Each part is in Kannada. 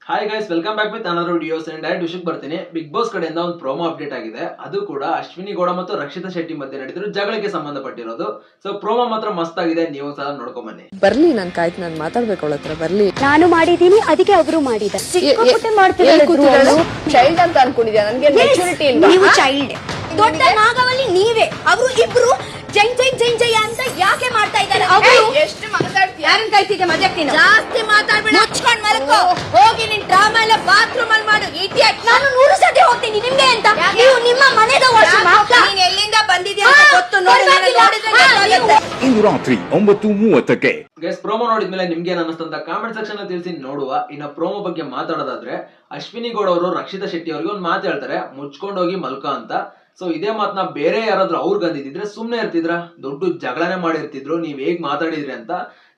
Hi guys, welcome back with another videos and direct ವಿಷಯಕ್ಕೆ ಬರ್ತೀನಿ. ಬಿಗ್ ಬಾಸ್ ಕಡೆಯಿಂದ ಒಂದು ಪ್ರೋಮೋ ಅಪ್ಡೇಟ್ ಆಗಿದೆ. ಅದು ಕೂಡ ಅಶ್ವಿನಿ ಗೌಡ ಮತ್ತು ರಕ್ಷಿತಾ ಶೆಟ್ಟಿ ಮಧ್ಯೆ ನಡೆದಿರೋ ಜಗಳಕ್ಕೆ ಸಂಬಂಧಪಟ್ಟಿರೋದು. ಸೊ ಪ್ರೋಮೋ ಮಾತ್ರ ಮಸ್ತ್ ಆಗಿದೆ, ನೀವು ಸಹ ನೋಡ್ಕೊಂಡ್ ಬನ್ನಿ. ಬರ್ಲಿ, ನಾನು ಕಾಯ್ತು, ನಾನು ಮಾತಾಡ್ಬೇಕು ಅವಳ ಹತ್ರ. ಬರ್ಲಿ, ನಾನು ಮಾಡಿದೀನಿ, ಅದಕ್ಕೆ ಒಬ್ರು ಮಾಡಿದ್ದಾರೆ. ಚೈಲ್ಡ್ ಅಂತ ಅನ್ಕೊಂಡಿದ್ಯಾ? ನನ್ಗೆ ಮೆಚುರಿಟಿ ಇಲ್ಲ. ನೀವು ಚೈಲ್ಡ್, ದೊಡ್ಡ ನಾಗವಲ್ಲಿ ನೀವೇ. ಅವರು ಇಬ್ರು ಜೈ ಜೈ ಜೈ ಜೈ ಅಂತ ಯಾಕೆ ಮಾಡ್ತಾ ಇದ್ದಾರೆ? ಅವರು ಎಷ್ಟು ಮಾತಾಡ್ತೀಯ? ಯಾರನ್ನ ಕಾಯ್ತಿದ್ದೆ ಮಜಾಕ್ತಿನ? ಜಾಸ್ತಿ ಮಾತಾಡ್ಬೇಡ, ಮುಚ್ಕೊಂಡ್ ಮಲಕೋ. ಹೋಗಿ ನಿನ್ ಡ್ರಾಮಾ ಎಲ್ಲ ಬಾತ್ರೂಮ್ ಅಲ್ಲಿ ಮಾಡು. ಇಡಿಯಟ್. ನಾನು 100 ಸತಿ ಹೋಗ್ತೀನಿ, ನಿಮ್ಗೆ ಅಂತ. ನೀವು ನಿಮ್ಮ ಮನೆದ ವಾಶ್ರೂಮ್. ನೀನ್ ಎಲ್ಲಿಂದ ಬಂದಿದ್ಯಾ ಅಂತ ಗೊತ್ತು. ನೋಡಿ, ಇಂದು ರಾತ್ರಿ 9:30ಕ್ಕೆ. ಗೈಸ್, ಪ್ರೋಮೋ ನೋಡಿದ್ಮೇಲೆ ನಿಮ್ಗೆ ಏನ್ ಅನಿಸ್ತಂತ ಕಾಮೆಂಟ್ ಸೆಕ್ಷನ್ ಅಲ್ಲಿ ತಿಳಿಸಿ ನೋಡುವ. ಇನ್ನ ಪ್ರೋಮೋ ಬಗ್ಗೆ ಮಾತಾಡೋದಾದ್ರೆ, ಅಶ್ವಿನಿ ಗೌಡ ಅವರು ರಕ್ಷಿತಾ ಶೆಟ್ಟಿ ಅವರಿಗೆ ಒಂದು ಮಾತು ಹೇಳ್ತಾರೆ, ಮುಚ್ಕೊಂಡೋಗಿ ಮಲ್ಕ ಅಂತ. ಸೊ ಇದೇ ಮಾತನ್ನ ಬೇರೆ ಯಾರಾದ್ರೂ ಅವ್ರಿಗೆ ಅಂದಿದ್ರೆ ಸುಮ್ನೆ ಇರ್ತಿದ್ರ? ದೊಡ್ಡ ಜಗಳನೆ ಮಾಡಿರ್ತಿದ್ರು, ನೀವ್ ಹೇಗ್ ಮಾತಾಡಿದ್ರಿ ಅಂತ.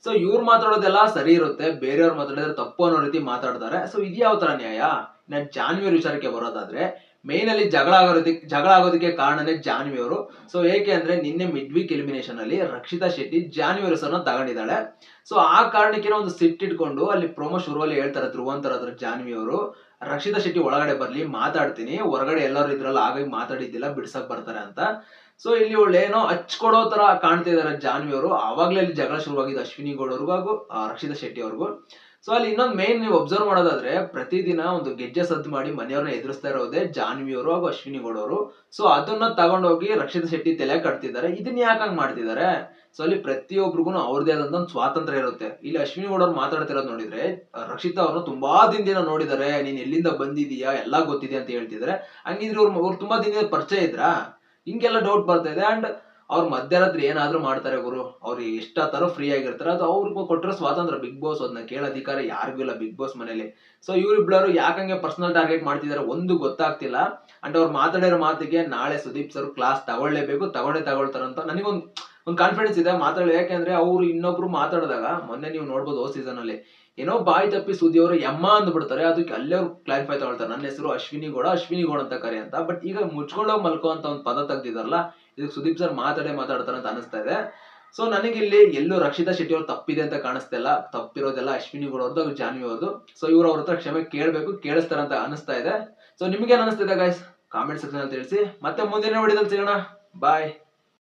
ಸೊ ಇವ್ರು ಮಾತಾಡೋದೆಲ್ಲ ಸರಿ ಇರುತ್ತೆ, ಬೇರೆಯವ್ರು ಮಾತಾಡಿದ್ರೆ ತಪ್ಪು ಅನ್ನೋ ರೀತಿ ಮಾತಾಡ್ತಾರೆ. ಸೊ ಇದು ಯಾವ ತರ ನ್ಯಾಯ? ನಾನು ಜಾನ್ವಿ ವಿಚಾರಕ್ಕೆ ಬರೋದಾದ್ರೆ, ಮೇನ್ ಅಲ್ಲಿ ಜಗಳ ಆಗೋದಕ್ಕೆ ಕಾರಣನೇ ಜಾನ್ವಿ ಅವರು. ಸೊ ಏಕೆ ಅಂದ್ರೆ ನಿನ್ನೆ ಮಿಡ್ ವೀಕ್ ಎಲಿಮಿನೇಷನ್ ಅಲ್ಲಿ ರಕ್ಷಿತಾ ಶೆಟ್ಟಿ ಜಾನ್ವಿ ಹೆಸರನ್ನ ತಗೊಂಡಿದ್ದಾಳೆ. ಸೊ ಆ ಕಾರಣಕ್ಕೆ ಒಂದು ಸಿಟ್ ಇಟ್ಕೊಂಡು ಅಲ್ಲಿ ಪ್ರೊಮೋ ಶುರುವಲ್ಲಿ ಹೇಳ್ತಾರೆ ಧ್ರುವಂತರ ಹತ್ರ ಜಾನ್ವಿ ಅವರು, ರಕ್ಷಿತಾ ಶೆಟ್ಟಿ ಒಳಗಡೆ ಬರ್ಲಿ, ಮಾತಾಡ್ತೀನಿ, ಹೊರಗಡೆ ಎಲ್ಲರೂ ಇದ್ರಲ್ಲ ಹಾಗಾಗಿ ಮಾತಾಡಿದ್ದಿಲ್ಲ, ಬಿಡ್ಸಕ್ ಬರ್ತಾರೆ ಅಂತ. ಸೊ ಇಲ್ಲಿ ಒಳ್ಳೇನೋ ಹಚ್ಕೊಡೋ ತರ ಕಾಣ್ತಿದ್ದಾರೆ ಜಾನ್ವಿ ಅವರು. ಆವಾಗ್ಲೇ ಅಲ್ಲಿ ಜಗಳ ಶುರುವಾಗಿದ್ದು ಅಶ್ವಿನಿ ಗೌಡ ಅವ್ರಿಗೂ ಹಾಗೂ ರಕ್ಷಿತಾ ಶೆಟ್ಟಿ ಅವ್ರಿಗೂ. ಸೊ ಅಲ್ಲಿ ಇನ್ನೊಂದು ಮೇನ್ ನೀವು ಅಬ್ಸರ್ವ್ ಮಾಡೋದಾದ್ರೆ, ಪ್ರತಿದಿನ ಒಂದು ಗೆಜ್ಜೆ ಸದ್ದು ಮಾಡಿ ಮನೆಯವ್ರನ್ನ ಎದುರಿಸ್ತಾ ಇರೋದೇ ಜಾನ್ವಿ ಅವರು ಹಾಗೂ ಅಶ್ವಿನಿ ಗೌಡ ಅವರು. ಸೊ ಅದನ್ನ ತಗೊಂಡೋಗಿ ರಕ್ಷಿತಾ ಶೆಟ್ಟಿ ತಲೆ ಕಟ್ತಿದ್ದಾರೆ. ಇದನ್ನ ಯಾಕಂಗ್ ಮಾಡ್ತಿದ್ದಾರೆ? ಸೊ ಅಲ್ಲಿ ಪ್ರತಿಯೊಬ್ಬರಿಗೂ ಅವ್ರದೇ ಆದಂತ ಒಂದು ಸ್ವಾತಂತ್ರ್ಯ ಇರುತ್ತೆ. ಇಲ್ಲಿ ಅಶ್ವಿನಿ ಗೌಡ ಅವ್ರು ಮಾತಾಡ್ತಿರೋದು ನೋಡಿದ್ರೆ, ರಕ್ಷಿತಾ ಅವ್ರನ್ನ ತುಂಬಾ ದಿನದಿಂದ ನೋಡಿದ್ದಾರೆ, ನೀನ್ ಎಲ್ಲಿಂದ ಬಂದಿದೀಯಾ ಎಲ್ಲ ಗೊತ್ತಿದೆ ಅಂತ ಹೇಳ್ತಿದ್ರೆ. ಹಂಗಿದ್ರೆ ಅವ್ರು ತುಂಬಾ ದಿನದ ಪರಿಚಯ ಇದ್ರಾ? ಹಿಂಗೆಲ್ಲ ಡೌಟ್ ಬರ್ತಾ ಇದೆ. ಅಂಡ್ ಅವ್ರ ಮಧ್ಯರಾತ್ರಿ ಏನಾದ್ರೂ ಮಾಡ್ತಾರೆ ಗುರು, ಅವ್ರು ಎಷ್ಟಾತರ ಫ್ರೀ ಆಗಿರ್ತಾರೆ, ಅದು ಅವ್ರಿಗೂ ಕೊಟ್ಟಿರೋ ಸ್ವಾತಂತ್ರ್ಯ. ಬಿಗ್ ಬಾಸ್ ಅದನ್ನ ಕೇಳೋ ಅಧಿಕಾರ ಯಾರಿಗೂ ಇಲ್ಲ ಬಿಗ್ ಬಾಸ್ ಮನೇಲಿ. ಸೊ ಇವ್ರಿಬ್ಳರು ಯಾಕಂಗೆ ಪರ್ಸನಲ್ ಟಾರ್ಗೆಟ್ ಮಾಡ್ತಿದಾರೆ ಒಂದು ಗೊತ್ತಾಗ್ತಿಲ್ಲ. ಅಂಡ್ ಅವ್ರು ಮಾತಾಡಿರೋ ಮಾತಿಗೆ ನಾಳೆ ಸುದೀಪ್ ಸರ್ ಕ್ಲಾಸ್ ತಗೊಳ್ಳೇಬೇಕು, ತಗೊಳ್ತಾರಂತ ನನಗೊಂದು ಕಾನ್ಫಿಡೆನ್ಸ್ ಇದೆ ಮಾತಾಡೋ. ಯಾಕೆಂದ್ರೆ ಅವ್ರು ಇನ್ನೊಬ್ರು ಮಾತಾಡಿದಾಗ, ಮೊನ್ನೆ ನೀವು ನೋಡ್ಬೋದು ಓ ಸೀಸನ್ ಅಲ್ಲಿ ಏನೋ ಬಾಯಿ ತಪ್ಪಿ ಸುದ್ದಿ ಅವರು ಎಮ್ಮ ಅಂದ್ಬಿಡ್ತಾರೆ, ಅದಕ್ಕೆ ಅಲ್ಲೇ ಅವ್ರು ಕ್ಲಾರಿಫೈ ತಗೊಳ್ತಾರೆ, ನನ್ನ ಹೆಸರು ಅಶ್ವಿನಿ ಗೌಡ ಅಂತ ಕರೆ ಅಂತ. ಬಟ್ ಈಗ ಮುಚ್ಕೊಂಡೋಗಿ ಮಲ್ಕೋ ಅಂತ ಒಂದು ಪದ ತೆಗ್ದಿದಾರಲ್ಲ, ಇದಕ್ಕೆ ಸುದೀಪ್ ಸರ್ ಮಾತಾಡ್ತಾರೆ ಅಂತ ಅನಿಸ್ತಾ ಇದೆ. ಸೊ ನನಗಿಲ್ಲಿ ಎಲ್ಲೂ ರಕ್ಷಿತಾ ಶೆಟ್ಟಿ ಅವ್ರು ತಪ್ಪಿದೆ ಅಂತ ಕಾಣಿಸ್ತಾ ಇಲ್ಲ. ತಪ್ಪಿರೋದೆಲ್ಲ ಅಶ್ವಿನಿ ಗೌಡ ಅವ್ರದ್ದು, ಜಾನ್ವಿ ಅವ್ರದ್ದು. ಸೊ ಇವ್ರು ಅವ್ರ ಹತ್ರ ಕ್ಷಮೆ ಕೇಳಿಸ್ತಾರ ಅಂತ ಅನಿಸ್ತಾ ಇದೆ. ಸೊ ನಿಮ್ಗೆ ಏನ್ ಅನಿಸ್ತಿದೆ ಗೈಸ್? ಕಾಮೆಂಟ್ ಸೆಕ್ಷನ್ ಅಲ್ಲಿ ತಿಳಿಸಿ. ಮತ್ತೆ ಮುಂದಿನ ವಿಡಿಯೋದಲ್ಲಿ ಸಿಗೋಣ. ಬಾಯ್.